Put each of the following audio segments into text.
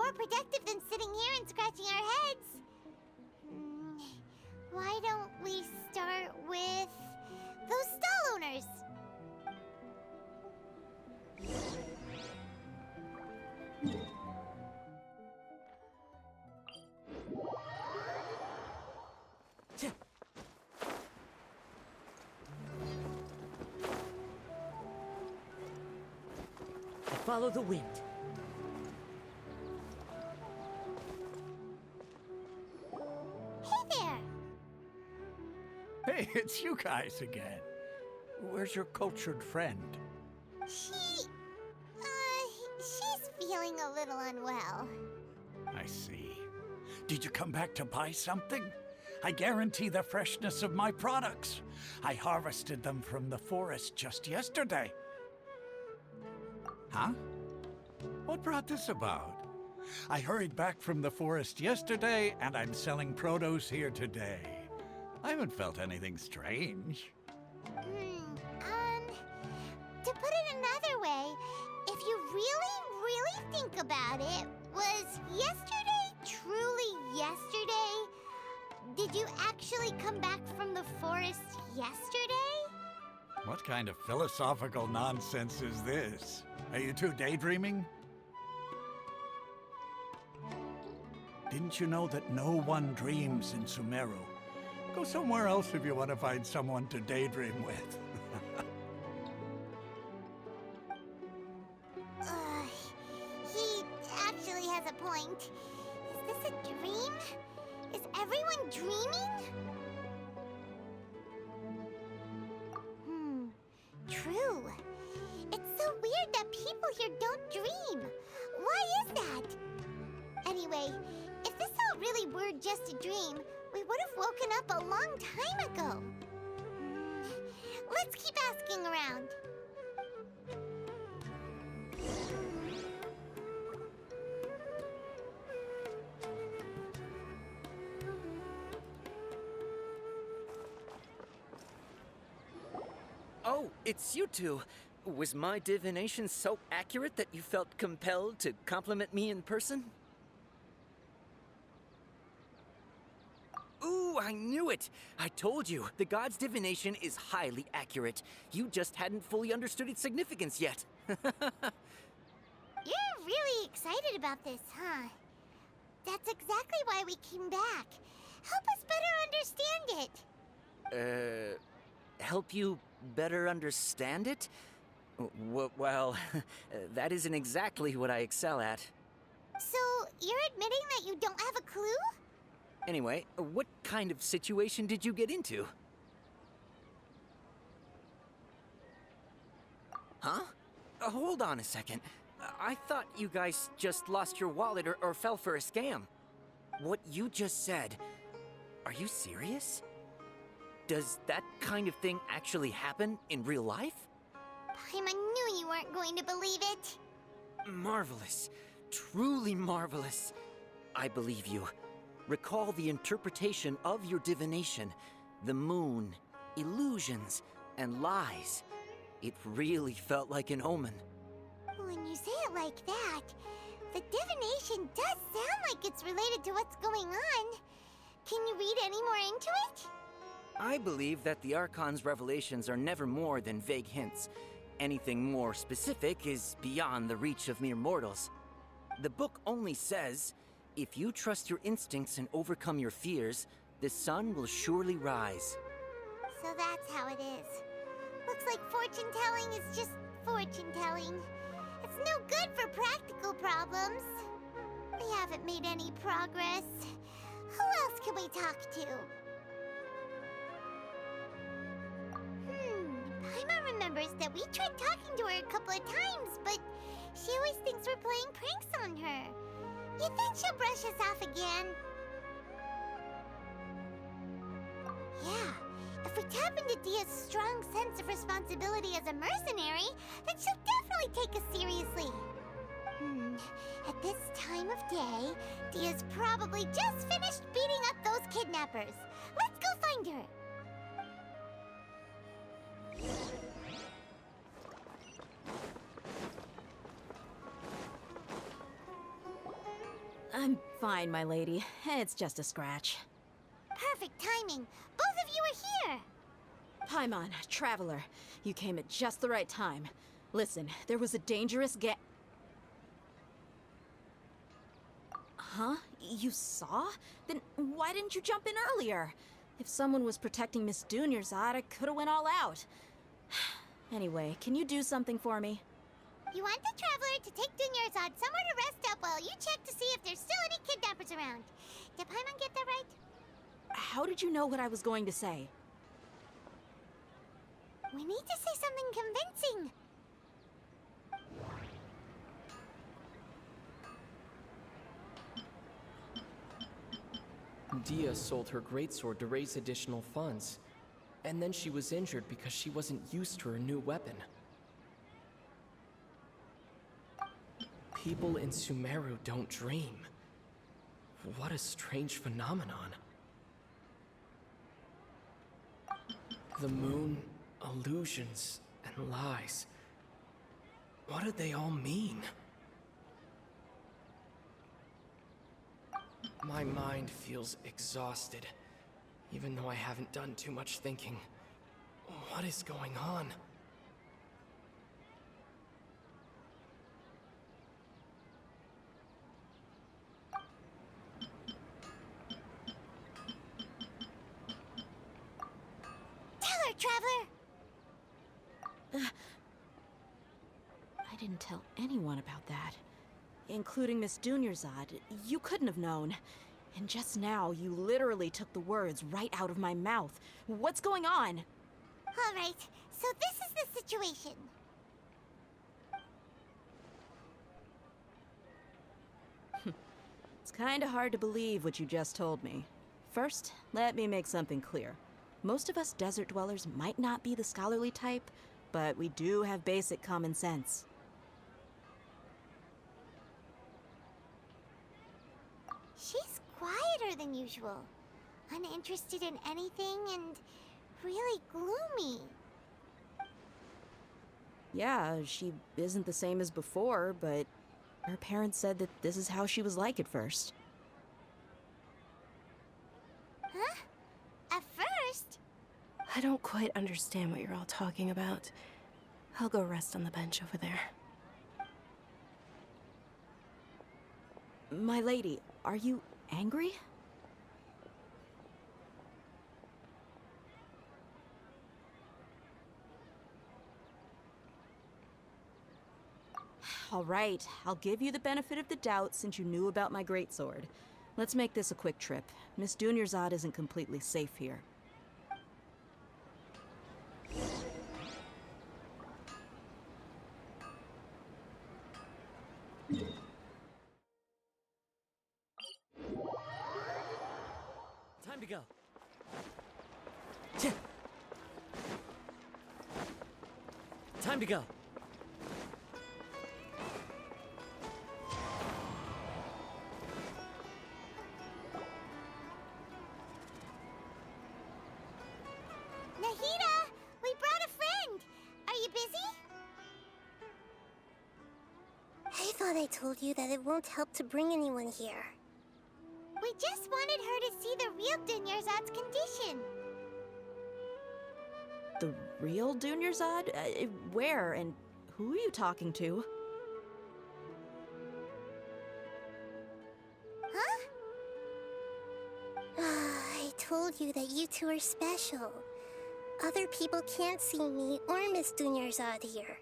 more productive than sitting here and scratching our heads. Why don't we start with those stall owners? Follow the wind. Hey there! Hey, it's you guys again. Where's your cultured friend? She's feeling a little unwell. I see. Did you come back to buy something? I guarantee the freshness of my products. I harvested them from the forest just yesterday. Huh? What brought this about? I hurried back from the forest yesterday, and I'm selling produce here today. I haven't felt anything strange. To put it another way, if you really think about it, was yesterday truly yesterday? Did you actually come back from the forest yesterday? What kind of philosophical nonsense is this? Are you two daydreaming? Didn't you know that no one dreams in Sumeru? Go somewhere else if you want to find someone to daydream with. He actually has a point. Is this a dream? Is everyone dreaming? True. It's so weird that people here don't dream. Why is that? Anyway, if this all really were just a dream, we would have woken up a long time ago. Let's keep asking around. Oh, it's you two. Was my divination so accurate that you felt compelled to compliment me in person? Ooh, I knew it! I told you, the god's divination is highly accurate. You just hadn't fully understood its significance yet. You're really excited about this, huh? That's exactly why we came back. Help us better understand it. Help you better understand it? Well, that isn't exactly what I excel at. So, you're admitting that you don't have a clue? Anyway, what kind of situation did you get into? Huh? Hold on a second. I thought you guys just lost your wallet or fell for a scam. What you just said, are you serious? Does that kind of thing actually happen in real life? Paimon knew you weren't going to believe it. Marvelous. Truly marvelous. I believe you. Recall the interpretation of your divination, the moon, illusions, and lies. It really felt like an omen. When you say it like that, the divination does sound like it's related to what's going on. Can you read any more into it? I believe that the Archon's revelations are never more than vague hints. Anything more specific is beyond the reach of mere mortals. The book only says, if you trust your instincts and overcome your fears, the sun will surely rise. So that's how it is. Looks like fortune-telling is just fortune-telling. It's no good for practical problems. We haven't made any progress. Who else can we talk to? Paimon remembers that we tried talking to her a couple of times, but she always thinks we're playing pranks on her. You think she'll brush us off again? Yeah, if we tap into Dia's strong sense of responsibility as a mercenary, then she'll definitely take us seriously. At this time of day, Dia's probably just finished beating up those kidnappers. Let's go find her. I'm fine, my lady. It's just a scratch. Perfect timing. Both of you are here. Paimon, Traveler, you came at just the right time. Listen, there was a dangerous Huh? You saw? Then why didn't you jump in earlier? If someone was protecting Miss Dunyarzad, I could have went all out. Anyway, can you do something for me? You want the Traveler to take Dunyarzad somewhere to rest up while you check to see if there's still any kidnappers around. Did Paimon get that right? How did you know what I was going to say? We need to say something convincing. Dia sold her greatsword to raise additional funds. And then she was injured because she wasn't used to her new weapon. People in Sumeru don't dream. What a strange phenomenon. The moon, illusions, and lies. What do they all mean? My mind feels exhausted, even though I haven't done too much thinking. What is going on? Tell her, Traveler! I didn't tell anyone about that. Including Miss Dunyarzad. You couldn't have known. And just now, you literally took the words right out of my mouth. What's going on? All right, so this is the situation. It's kinda hard to believe what you just told me. First, let me make something clear. Most of us desert dwellers might not be the scholarly type, but we do have basic common sense. She's quieter than usual, uninterested in anything, and really gloomy. Yeah, she isn't the same as before, but her parents said that this is how she was like at first. Huh? At first? I don't quite understand what you're all talking about. I'll go rest on the bench over there. My lady, are you angry? All right, I'll give you the benefit of the doubt since you knew about my greatsword. Let's make this a quick trip. Miss Dunyarzad isn't completely safe here. Time to go. Time to go. Nahida, we brought a friend. Are you busy? I thought I told you that it won't help to bring anyone here. We just wanted her to see the real Dunyarzad's condition. The real Dunyarzad? Where and who are you talking to? Huh? I told you that you two are special. Other people can't see me or Miss Dunyarzad here.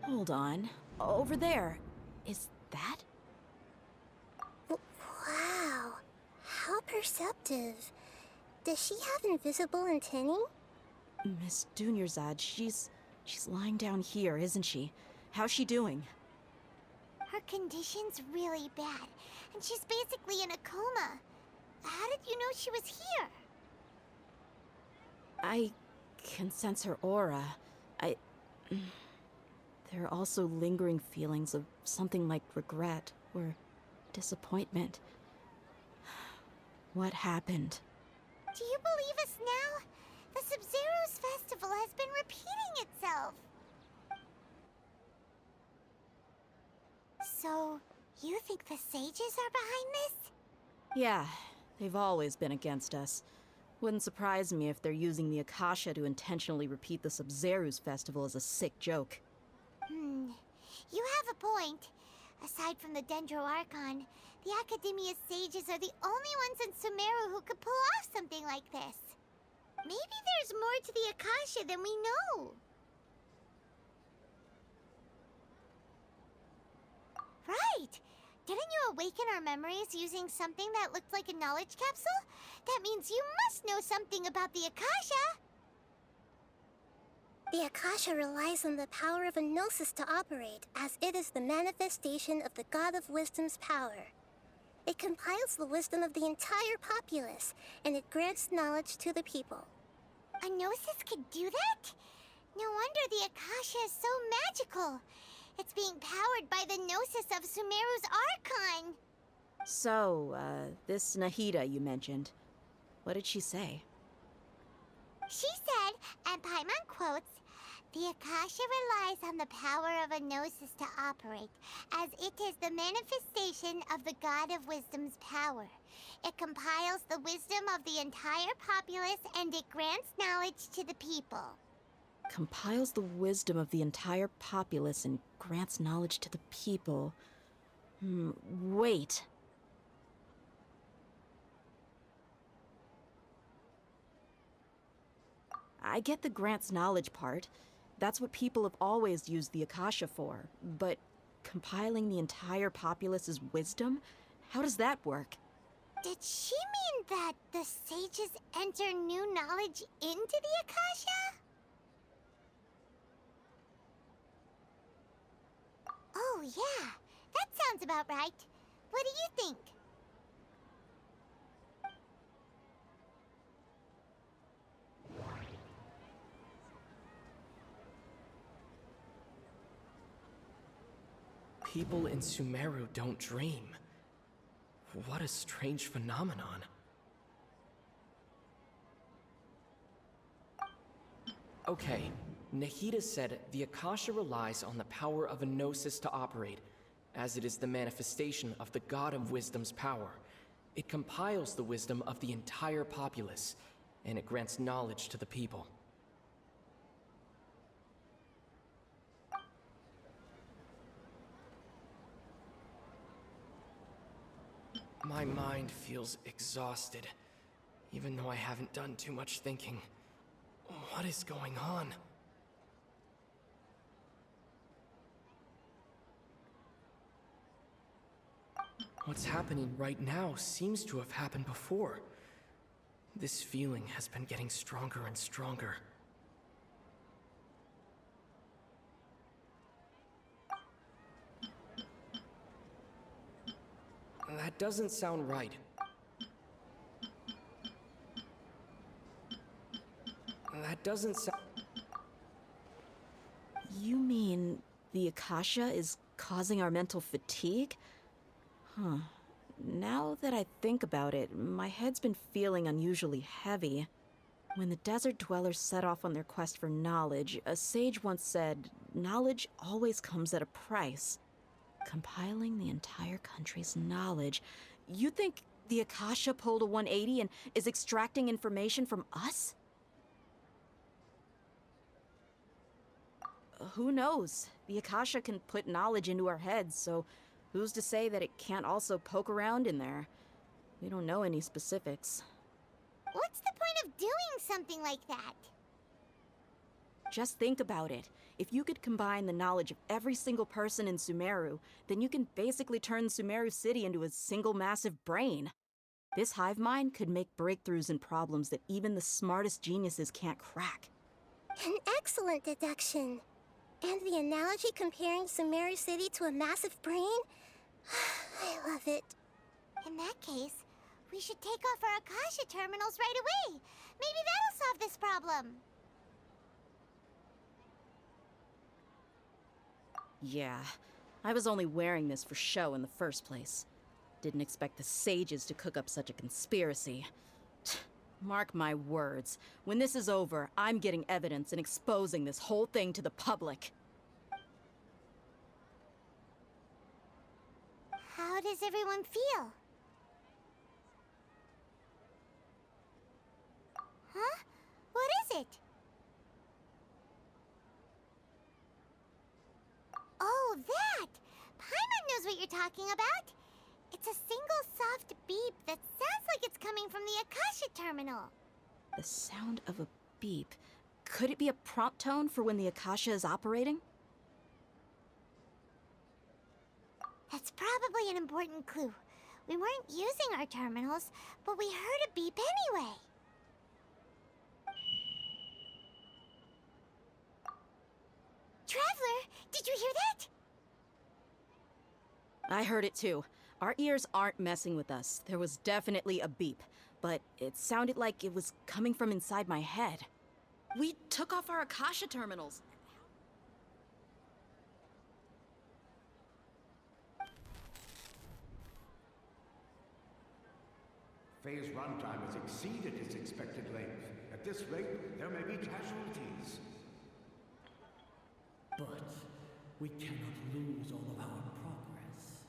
Hold on. Over there. Is that? Wow, how perceptive. Does she have invisible antennae? Miss Dunyarzad, she's lying down here, isn't she? How's she doing? Her condition's really bad, and she's basically in a coma. How did you know she was here? I can sense her aura. There are also lingering feelings of something like regret or disappointment. What happened? Do you believe us now? The Sub-Zero's festival has been repeating itself. So, you think the sages are behind this? Yeah, they've always been against us. Wouldn't surprise me if they're using the Akasha to intentionally repeat the Sub-Zero's festival as a sick joke. You have a point. Aside from the Dendro Archon, the Academia's sages are the only ones in Sumeru who could pull off something like this. Maybe there's more to the Akasha than we know. Right! Didn't you awaken our memories using something that looked like a knowledge capsule? That means you must know something about the Akasha! The Akasha relies on the power of a gnosis to operate, as it is the manifestation of the God of Wisdom's power. It compiles the wisdom of the entire populace, and it grants knowledge to the people. A gnosis could do that? No wonder the Akasha is so magical. It's being powered by the gnosis of Sumeru's Archon. So, this Nahida you mentioned, what did she say? She said, and Paimon quotes, "The Akasha relies on the power of a gnosis to operate, as it is the manifestation of the God of Wisdom's power. It compiles the wisdom of the entire populace and it grants knowledge to the people." Compiles the wisdom of the entire populace and grants knowledge to the people. Wait. I get the grants knowledge part. That's what people have always used the Akasha for. But compiling the entire populace's wisdom? How does that work? Did she mean that the sages enter new knowledge into the Akasha? Oh yeah, that sounds about right. What do you think? People in Sumeru don't dream. What a strange phenomenon. Okay, Nahida said the Akasha relies on the power of a gnosis to operate, as it is the manifestation of the God of Wisdom's power. It compiles the wisdom of the entire populace, and it grants knowledge to the people. My mind feels exhausted, even though I haven't done too much thinking. What is going on? What's happening right now seems to have happened before. This feeling has been getting stronger and stronger. That doesn't sound right. That doesn't sound... You mean the Akasha is causing our mental fatigue? Huh. Now that I think about it, my head's been feeling unusually heavy. When the desert dwellers set off on their quest for knowledge, a sage once said, "Knowledge always comes at a price." Compiling the entire country's knowledge. You think the Akasha pulled a 180 and is extracting information from us? Who knows? The Akasha can put knowledge into our heads, so who's to say that it can't also poke around in there? We don't know any specifics. What's the point of doing something like that? Just think about it. If you could combine the knowledge of every single person in Sumeru, then you can basically turn Sumeru City into a single massive brain. This hive mind could make breakthroughs in problems that even the smartest geniuses can't crack. An excellent deduction. And the analogy comparing Sumeru City to a massive brain? I love it. In that case, we should take off our Akasha terminals right away. Maybe that'll solve this problem. Yeah, I was only wearing this for show in the first place. Didn't expect the sages to cook up such a conspiracy. Mark my words. When this is over, I'm getting evidence and exposing this whole thing to the public. How does everyone feel? Huh? What is it? Oh, that! Paimon knows what you're talking about. It's a single soft beep that sounds like it's coming from the Akasha terminal. The sound of a beep. Could it be a prompt tone for when the Akasha is operating? That's probably an important clue. We weren't using our terminals, but we heard a beep anyway. Traveler, did you hear that? I heard it too. Our ears aren't messing with us. There was definitely a beep, but it sounded like it was coming from inside my head. We took off our Akasha terminals. Phase runtime has exceeded its expected length. At this rate, there may be casualties. But we cannot lose all of our progress.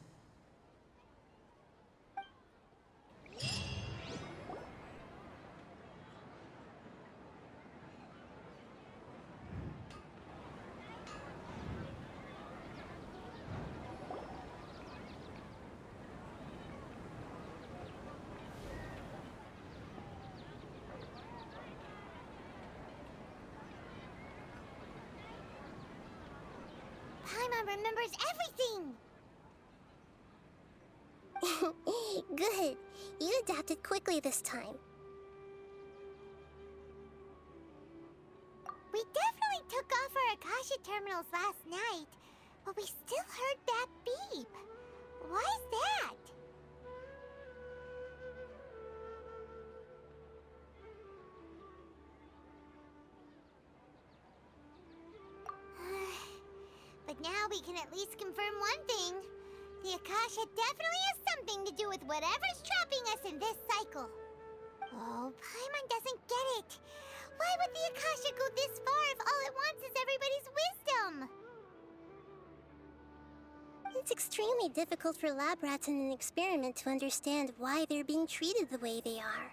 Paimon remembers everything! Good. You adapted quickly this time. We definitely took off our Akasha terminals last night, but we still heard that beep. Why is that? But now we can at least confirm one thing. The Akasha definitely has something to do with whatever's trapping us in this cycle. Oh, Paimon doesn't get it. Why would the Akasha go this far if all it wants is everybody's wisdom? It's extremely difficult for lab rats in an experiment to understand why they're being treated the way they are.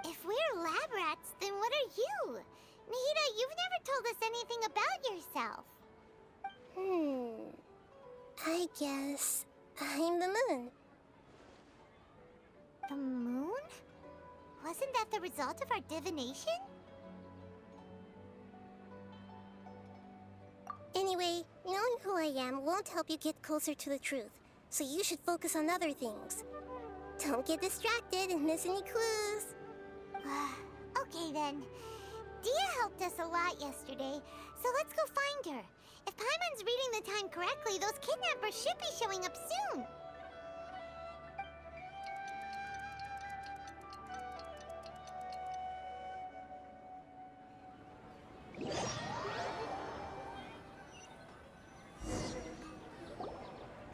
If we're lab rats, then what are you? Nahida, you've never told us anything about yourself. I guess I'm the moon. The moon? Wasn't that the result of our divination? Anyway, knowing who I am won't help you get closer to the truth, so you should focus on other things. Don't get distracted and miss any clues. Okay then. Dia helped us a lot yesterday, so let's go find her. If Paimon's reading the time correctly, those kidnappers should be showing up soon.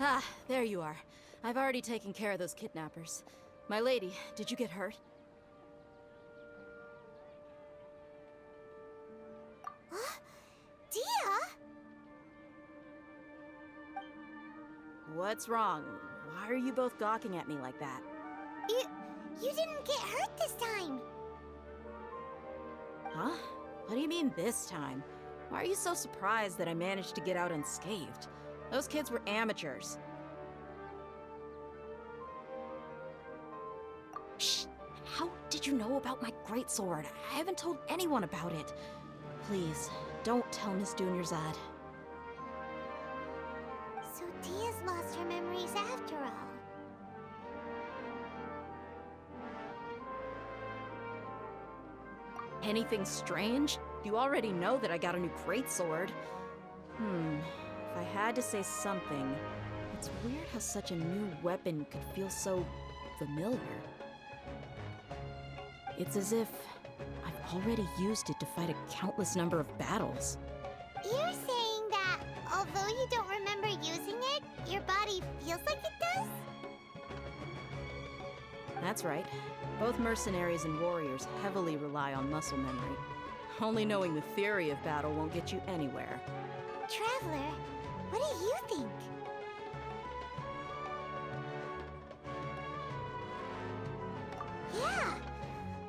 Ah, there you are. I've already taken care of those kidnappers. My lady, did you get hurt? Dia? What's wrong? Why are you both gawking at me like that? You didn't get hurt this time. Huh? What do you mean this time? Why are you so surprised that I managed to get out unscathed? Those kids were amateurs. Shh! How did you know about my greatsword? I haven't told anyone about it. Please, don't tell Miss Dunyarzad. So Dia's lost her memories after all. Anything strange? You already know that I got a new greatsword. If I had to say something, it's weird how such a new weapon could feel so familiar. It's as if I've already used it to fight a countless number of battles. You're saying that although you don't remember using it, your body feels like it does? That's right. Both mercenaries and warriors heavily rely on muscle memory. Only knowing the theory of battle won't get you anywhere. Traveler, what do you think? Yeah,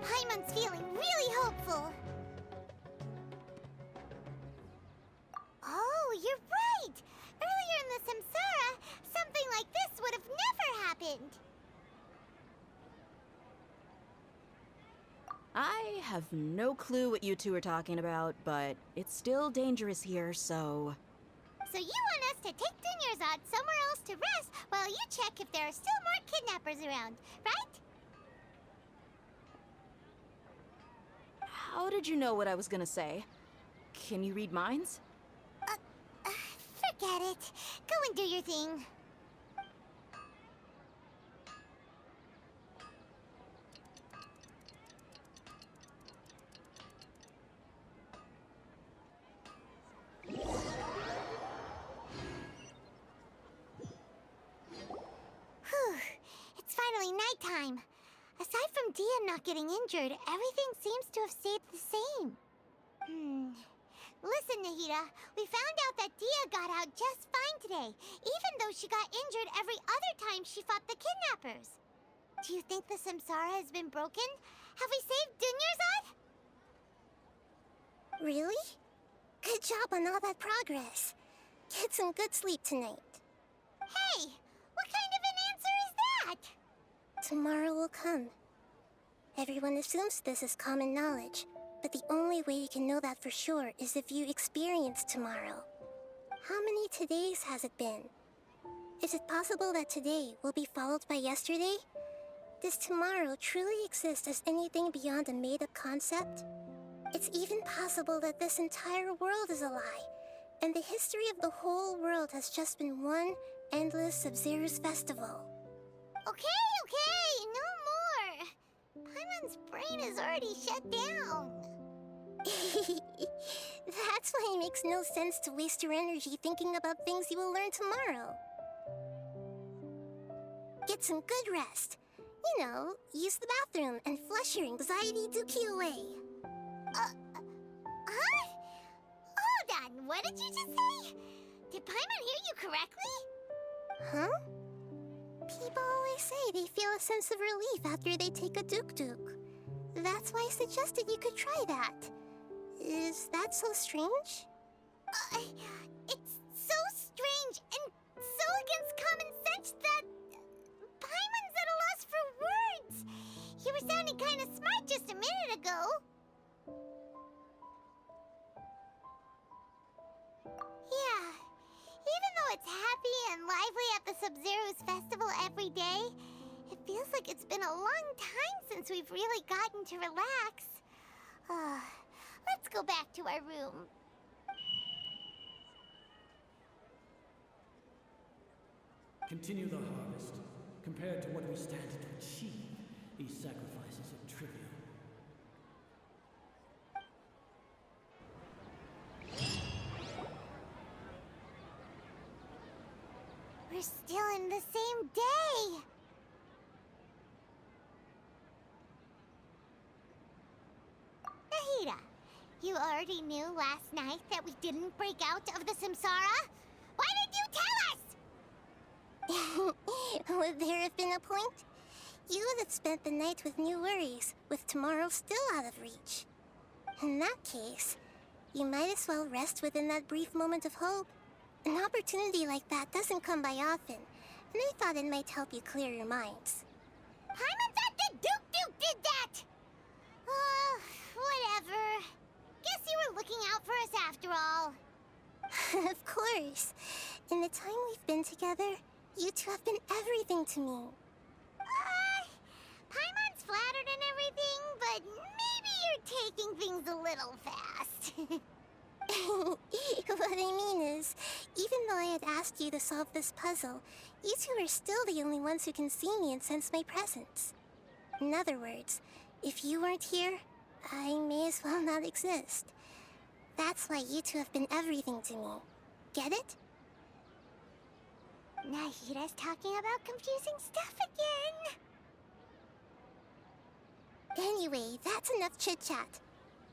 Paimon's feeling really hopeful. Oh, you're right! Earlier in the Samsara, something like this would have never happened. I have no clue what you two are talking about, but it's still dangerous here, so... So you want us to take Dunyarzad somewhere else to rest while you check if there are still more kidnappers around, right? How did you know what I was gonna say? Can you read minds? Forget it. Go and do your thing. Whew. It's finally nighttime. Aside from Dia not getting injured, everything seems to have stayed the same. Listen, Nahida, we found out that Dia got out just fine today, even though she got injured every other time she fought the kidnappers. Do you think the Samsara has been broken? Have we saved Dunyarzad? Really? Good job on all that progress. Get some good sleep tonight. Hey, what kind of an answer is that? Tomorrow will come. Everyone assumes this is common knowledge, but the only way you can know that for sure is if you experience tomorrow. How many todays has it been? Is it possible that today will be followed by yesterday? Does tomorrow truly exist as anything beyond a made-up concept? It's even possible that this entire world is a lie, and the history of the whole world has just been one endless Sub-Zero's festival. Okay, no more. Paimon's brain is already shut down. That's why it makes no sense to waste your energy thinking about things you will learn tomorrow. Get some good rest. You know, use the bathroom and flush your anxiety dookie away. Huh? Hold on, what did you just say? Did Paimon hear you correctly? Huh? People always say they feel a sense of relief after they take a duk-duk. That's why I suggested you could try that. Is that so strange? It's so strange and so against common sense that Paimon's at a loss for words. You were sounding kind of smart just a minute ago. Yeah, even though it's happy and lively at the Sub-Zero's festival every day, it feels like it's been a long time since we've really gotten to relax. Let's go back to our room. Continue the harvest. Compared to what we stand to achieve, these sacrifices are trivial. We're still in the same day. Nahida, you already knew last night that we didn't break out of the Samsara? Why did you tell us? Would there have been a point? You would have spent the night with new worries, with tomorrow still out of reach. In that case, you might as well rest within that brief moment of hope. An opportunity like that doesn't come by often, and I thought it might help you clear your minds. Paimon thought the Duke did that! Whatever. Guess you were looking out for us after all. Of course. In the time we've been together, you two have been everything to me. Paimon's flattered and everything, but maybe you're taking things a little fast. What I mean is, even though I had asked you to solve this puzzle, you two are still the only ones who can see me and sense my presence. In other words, if you weren't here, I may as well not exist. That's why you two have been everything to me. Get it? Nahida's talking about confusing stuff again. Anyway, that's enough chit-chat.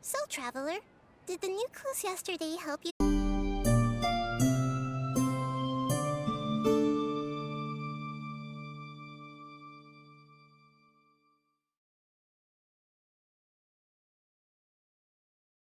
So, Traveler, did the new clues yesterday help you